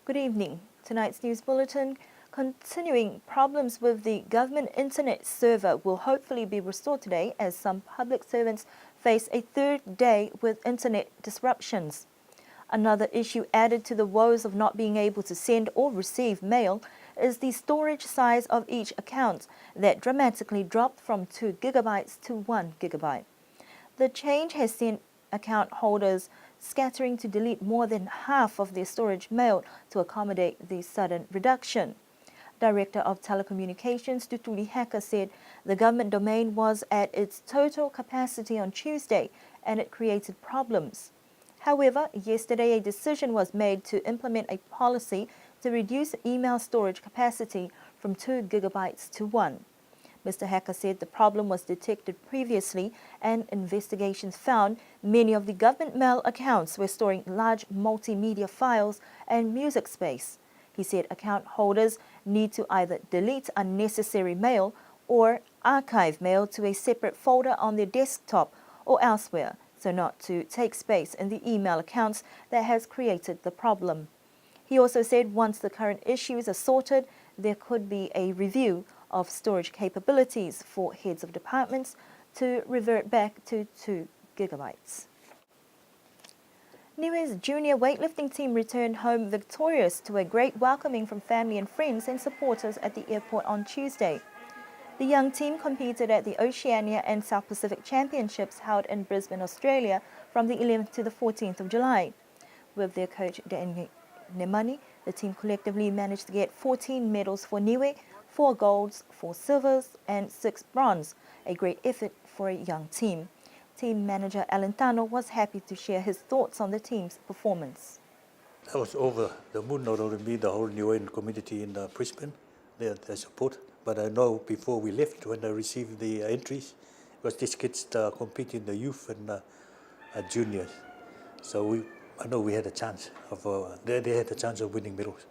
Good evening. Tonight's news bulletin. Continuing problems with the government internet server will hopefully be restored today as some public servants face a third day with internet disruptions. Another issue added to the woes of not being able to send or receive mail is the storage size of each account that dramatically dropped from 2 gigabytes to 1 gigabyte. The change has sent account holders scattering to delete more than half of their storage mail to accommodate the sudden reduction. Director of Telecommunications Tutuli Heka said the government domain was at its total capacity on Tuesday and it created problems. However, yesterday a decision was made to implement a policy to reduce email storage capacity from 2 gigabytes to 1. Mr. Heka said the problem was detected previously and investigations found many of the government mail accounts were storing large multimedia files and music space. He said account holders need to either delete unnecessary mail or archive mail to a separate folder on their desktop or elsewhere, so not to take space in the email accounts that has created the problem. He also said once the current issues are sorted, there could be a review of storage capabilities for heads of departments to revert back to 2 gigabytes. Niue's junior weightlifting team returned home victorious to a great welcoming from family and friends and supporters at the airport on Tuesday. The young team competed at the Oceania and South Pacific Championships held in Brisbane, Australia from the 11th to the 14th of July. With their coach Danny Nemani, the team collectively managed to get 14 medals for Niue, 4 golds, 4 silvers and 6 bronze, a great effort for a young team. Team manager Alentano was happy to share his thoughts on the team's performance. I was over the moon, not only me, the whole Niuean community in Brisbane, their support. But I know before we left, when I received the entries, because these kids compete in the youth and juniors. So I know we had a chance of, they had a chance of winning medals.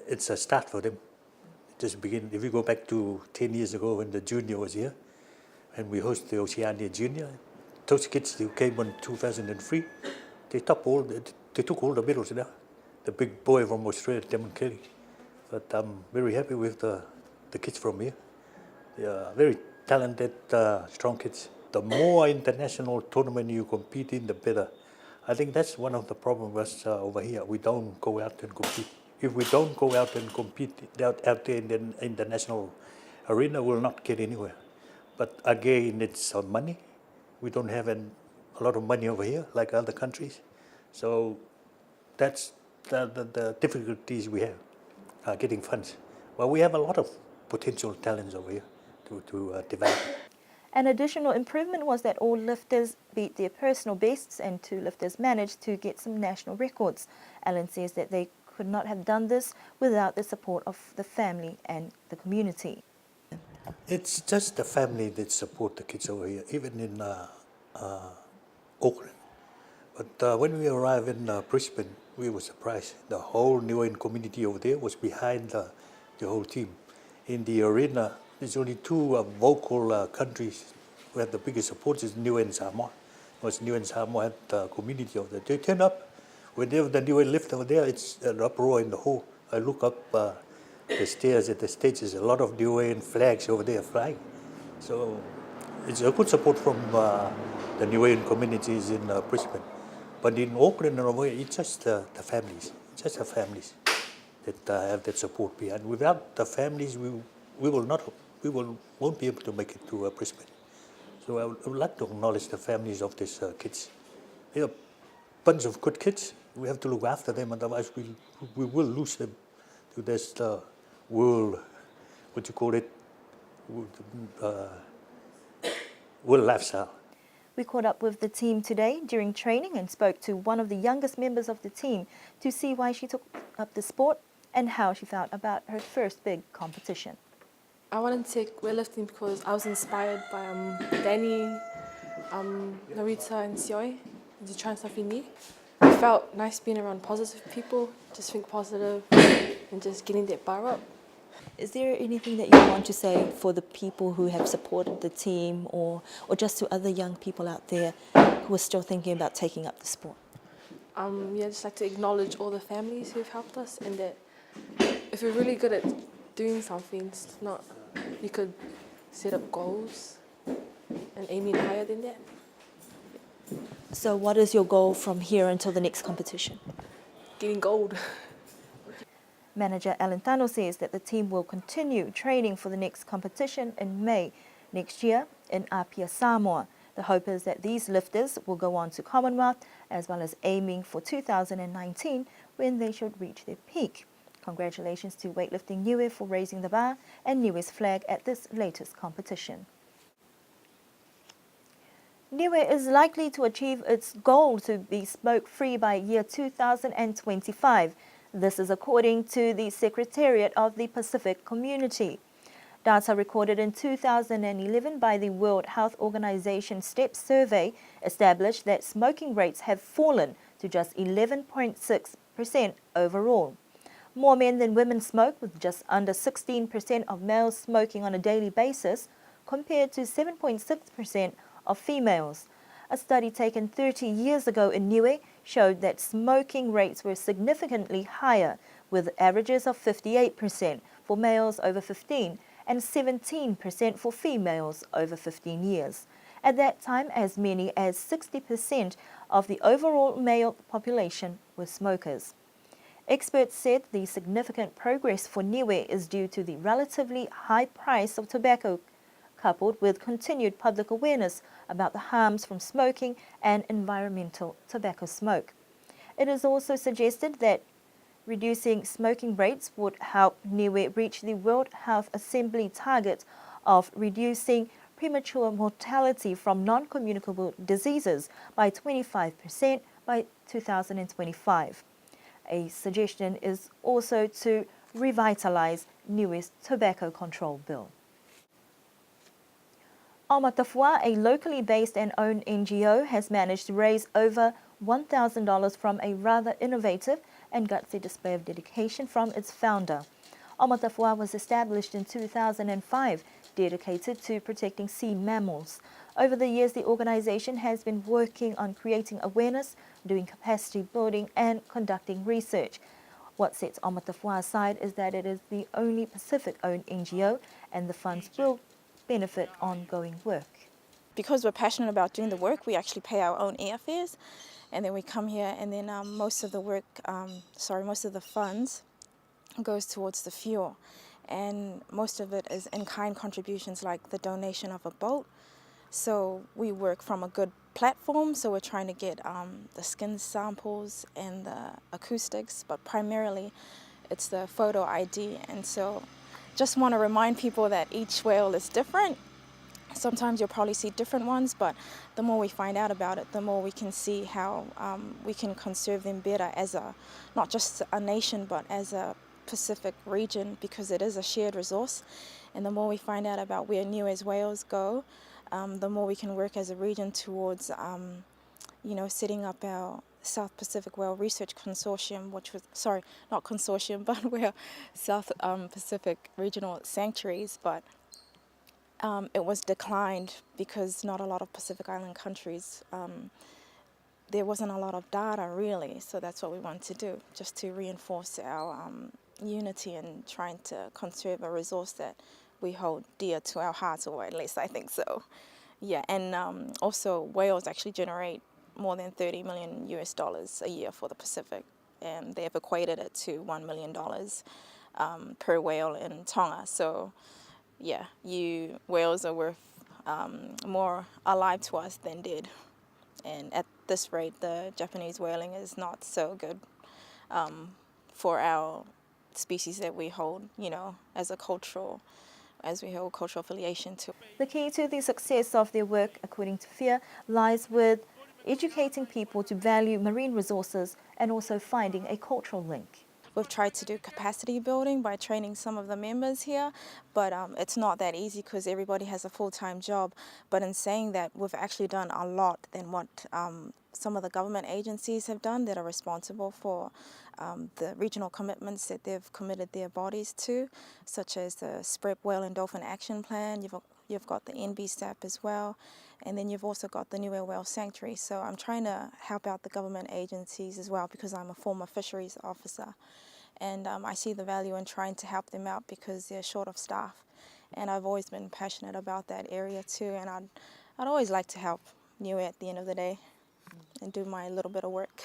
It's a start for them. Just begin. If you go back to 10 years ago when the junior was here, and we hosted the Oceania Junior, those kids who came in 2003, they took all the medals now. The big boy from Australia, Damon Kelly. But I'm very happy with the kids from here. They are very talented, strong kids. The more international tournament you compete in, the better. I think that's one of the problems over here. We don't go out and compete. If we don't go out and compete out there in the international arena, we'll not get anywhere. But again, it's money. We don't have a lot of money over here like other countries. So that's the difficulties we have, getting funds. But we have a lot of potential talents over here to develop. An additional improvement was that all lifters beat their personal bests and 2 lifters managed to get some national records. Alan says that they could not have done this without the support of the family and the community. It's just the family that support the kids over here, even in Auckland. But when we arrived in Brisbane, we were surprised. The whole Niuean community over there was behind the whole team. In the arena, there's only 2 vocal countries who have the biggest support is Niue and Samoa. Because Niue and Samoa had the community over there. They turn up. Whenever the Niue lift over there, it's an uproar in the hall. I look up the stairs at the stage, there's a lot of Niuean flags over there flying. So it's a good support from the Niuean communities in Brisbane. But in Auckland and over here, it's just the families. It's just the families that have that support behind. Without the families, we won't be able to make it to Brisbane. So I would like to acknowledge the families of these kids. They are a bunch of good kids. We have to look after them, otherwise we will lose them to this world, what you call it, world lifestyle. We caught up with the team today during training and spoke to one of the youngest members of the team to see why she took up the sport and how she felt about her first big competition. I wanted to take weightlifting because I was inspired by Danny, Narita and Sioi, the try stuff in me. It felt nice being around positive people, just think positive and just getting that bar up. Is there anything that you want to say for the people who have supported the team or just to other young people out there who are still thinking about taking up the sport? Yeah, just like to acknowledge all the families who've helped us, and that if you're really good at doing something, it's not, you could set up goals and aiming higher than that. So what is your goal from here until the next competition? Getting gold. Manager Alentano says that the team will continue training for the next competition in May next year in Apia, Samoa. The hope is that these lifters will go on to Commonwealth as well as aiming for 2019 when they should reach their peak. Congratulations to Weightlifting Niue for raising the bar and Niue's flag at this latest competition. Niue is likely to achieve its goal to be smoke-free by year 2025. This is according to the Secretariat of the Pacific Community. Data recorded in 2011 by the World Health Organization STEP survey established that smoking rates have fallen to just 11.6% overall. More men than women smoke, with just under 16% of males smoking on a daily basis, compared to 7.6% of females. A study taken 30 years ago in Niue showed that smoking rates were significantly higher, with averages of 58% for males over 15 and 17% for females over 15 years. At that time, as many as 60% of the overall male population were smokers. Experts said the significant progress for Niue is due to the relatively high price of tobacco, coupled with continued public awareness about the harms from smoking and environmental tobacco smoke. It is also suggested that reducing smoking rates would help Niue reach the World Health Assembly target of reducing premature mortality from non-communicable diseases by 25% by 2025. A suggestion is also to revitalize Niue's tobacco control bill. Amatafua, a locally based and owned NGO, has managed to raise over $1,000 from a rather innovative and gutsy display of dedication from its founder. Amatafua was established in 2005, dedicated to protecting sea mammals. Over the years, the organization has been working on creating awareness, doing capacity building, and conducting research. What sets Amatafua aside is that it is the only Pacific-owned NGO, and the funds will benefit ongoing work. Because we're passionate about doing the work, we actually pay our own airfares, and then we come here, and then most of the funds goes towards the fuel, and most of it is in-kind contributions, like the donation of a boat. So we work from a good platform, so we're trying to get the skin samples and the acoustics, but primarily it's the photo ID. And so just want to remind people that each whale is different. Sometimes you'll probably see different ones, but the more we find out about it, the more we can see how we can conserve them better as not just a nation, but as a Pacific region, because it is a shared resource. And the more we find out about where Niue's whales go, the more we can work as a region towards, setting up our South Pacific Whale Research Consortium, not consortium, but we're South Pacific Regional Sanctuaries, but it was declined because not a lot of Pacific Island countries, there wasn't a lot of data really, so that's what we want to do, just to reinforce our unity and trying to conserve a resource that we hold dear to our hearts, or at least I think so. Yeah, and also whales actually generate more than $30 million a year for the Pacific, and they have equated it to $1 million per whale in Tonga. So yeah, whales are worth more alive to us than dead. And at this rate, the Japanese whaling is not so good for our species that we hold, as we hold cultural affiliation to. The key to the success of their work, according to FIA, lies with educating people to value marine resources and also finding a cultural link. We've tried to do capacity building by training some of the members here, but it's not that easy because everybody has a full-time job. But in saying that, we've actually done a lot than what some of the government agencies have done that are responsible for the regional commitments that they've committed their bodies to, such as the SPREP Whale and Dolphin Action Plan. You've you've got the NB SAP as well, and then you've also got the Niue Whale Sanctuary. So I'm trying to help out the government agencies as well because I'm a former fisheries officer, and I see the value in trying to help them out because they're short of staff, and I've always been passionate about that area too, and I'd always like to help Niue at the end of the day and do my little bit of work.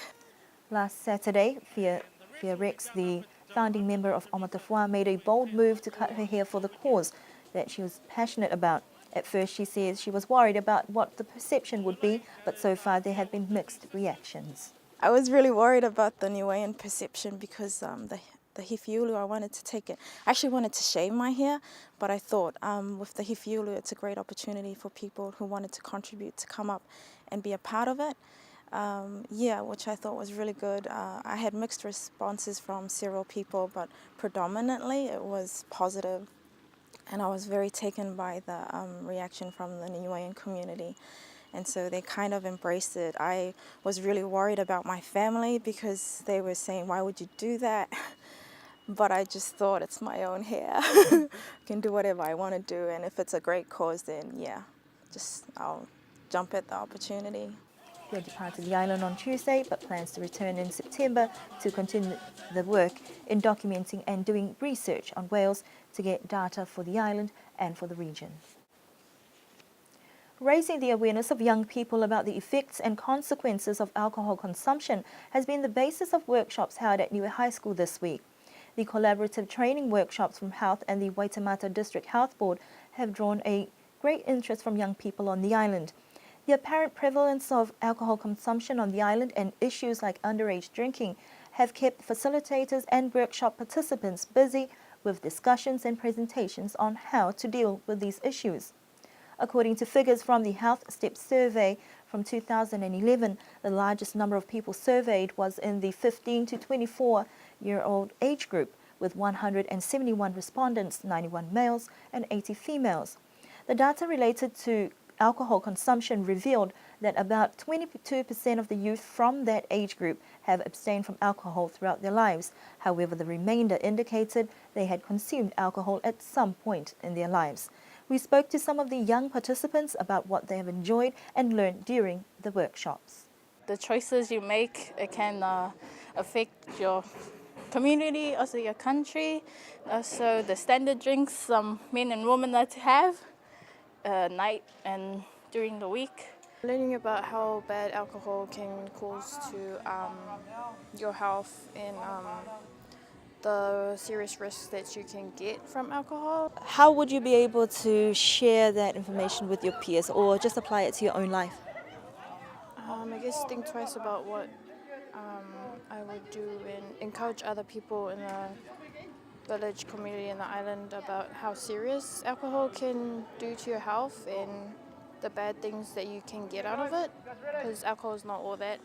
Last Saturday, Fia Rex, the founding member of Omatawhua, made a bold move to cut her hair for the cause that she was passionate about. At first, she says she was worried about what the perception would be, but so far there have been mixed reactions. I was really worried about the Niuean perception because the hifiulu, I wanted to take it. I actually wanted to shave my hair, but I thought with the hifiulu, it's a great opportunity for people who wanted to contribute to come up and be a part of it. Which I thought was really good. I had mixed responses from several people, but predominantly it was positive. And I was very taken by the reaction from the Niuean community. And so they kind of embraced it. I was really worried about my family because they were saying, why would you do that? But I just thought it's my own hair. I can do whatever I want to do. And if it's a great cause, then I'll jump at the opportunity. He departed the island on Tuesday, but plans to return in September to continue the work in documenting and doing research on whales to get data for the island and for the region. Raising the awareness of young people about the effects and consequences of alcohol consumption has been the basis of workshops held at Niue High School this week. The collaborative training workshops from Health and the Waitemata District Health Board have drawn a great interest from young people on the island. The apparent prevalence of alcohol consumption on the island and issues like underage drinking have kept facilitators and workshop participants busy with discussions and presentations on how to deal with these issues. According to figures from the Health Step Survey from 2011, the largest number of people surveyed was in the 15 to 24-year-old age group, with 171 respondents, 91 males and 80 females. The data related to alcohol consumption revealed that about 22% of the youth from that age group have abstained from alcohol throughout their lives. However, the remainder indicated they had consumed alcohol at some point in their lives. We spoke to some of the young participants about what they have enjoyed and learned during the workshops. The choices you make, it can affect your community, also your country. Also the standard drinks men and women like to have night and during the week. Learning about how bad alcohol can cause to your health and the serious risks that you can get from alcohol. How would you be able to share that information with your peers or just apply it to your own life? I guess think twice about what I would do and encourage other people in the village, community, and the island about how serious alcohol can do to your health and the bad things that you can get out of it, because alcohol is not all that.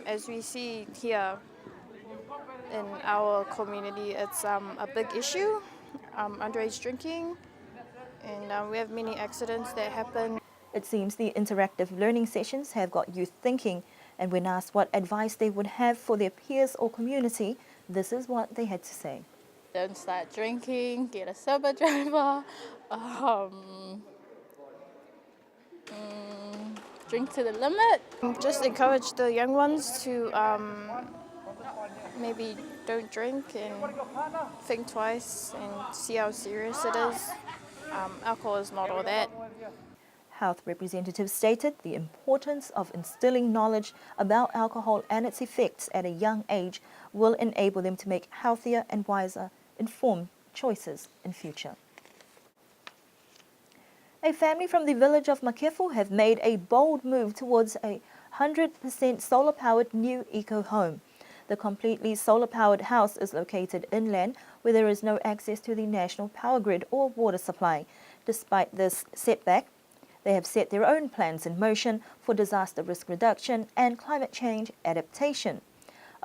As we see here in our community, it's a big issue, underage drinking, and we have many accidents that happen. It seems the interactive learning sessions have got youth thinking, and when asked what advice they would have for their peers or community, this is what they had to say. Don't start drinking, get a sober driver, drink to the limit. Just encourage the young ones to maybe don't drink and think twice and see how serious it is. Alcohol is not all that. Health representatives stated the importance of instilling knowledge about alcohol and its effects at a young age will enable them to make healthier and wiser, informed choices in future. A family from the village of Makefu have made a bold move towards a 100% solar-powered new eco-home. The completely solar-powered house is located inland where there is no access to the national power grid or water supply. Despite this setback, they have set their own plans in motion for disaster risk reduction and climate change adaptation.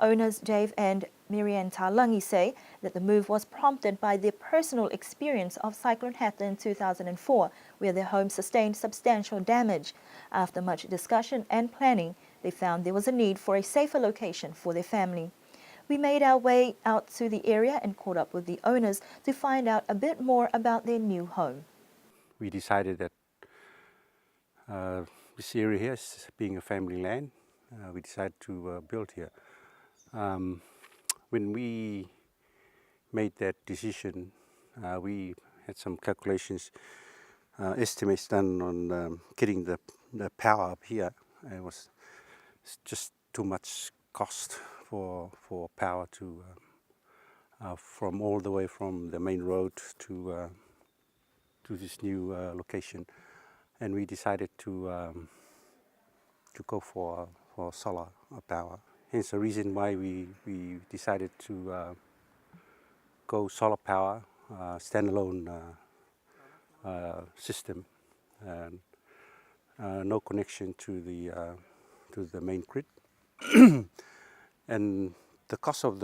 Owners Dave and Marianne Talangi say that the move was prompted by their personal experience of Cyclone Hatha in 2004, where their home sustained substantial damage. After much discussion and planning, they found there was a need for a safer location for their family. We made our way out to the area and caught up with the owners to find out a bit more about their new home. we decided that this area here, being a family land, we decided to build here. When we made that decision, we had some calculations, estimates done on getting the power up here. It was just too much cost for power to from all the way from the main road to this new location, and we decided to go for solar power. Hence the reason why we decided to go solar power, standalone system, and no connection to the main grid. And the cost of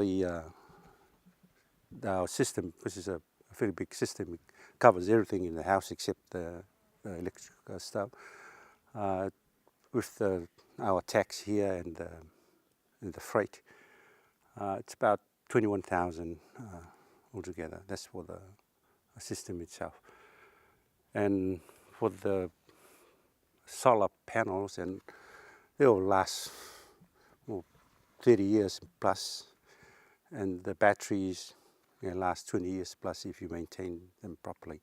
our system, which is a very big system, it covers everything in the house except the electric stuff. With our tax here and the freight, it's about 21,000 altogether. That's for the system itself. And for the solar panels, and they will last 30 years plus, and the batteries last 20 years plus if you maintain them properly.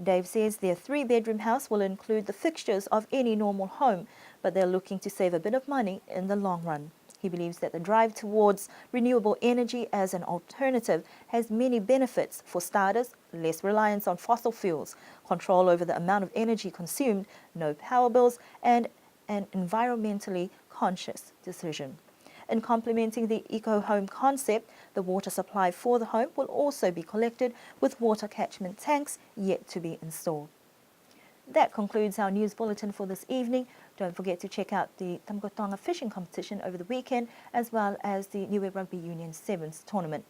Dave says their 3-bedroom house will include the fixtures of any normal home, but they're looking to save a bit of money in the long run. He believes that the drive towards renewable energy as an alternative has many benefits. For starters, less reliance on fossil fuels, control over the amount of energy consumed, no power bills, and an environmentally conscious decision. In complementing the eco-home concept, the water supply for the home will also be collected, with water catchment tanks yet to be installed. That concludes our news bulletin for this evening. Don't forget to check out the Tamgotonga fishing competition over the weekend, as well as the Niue Rugby Union Sevens tournament.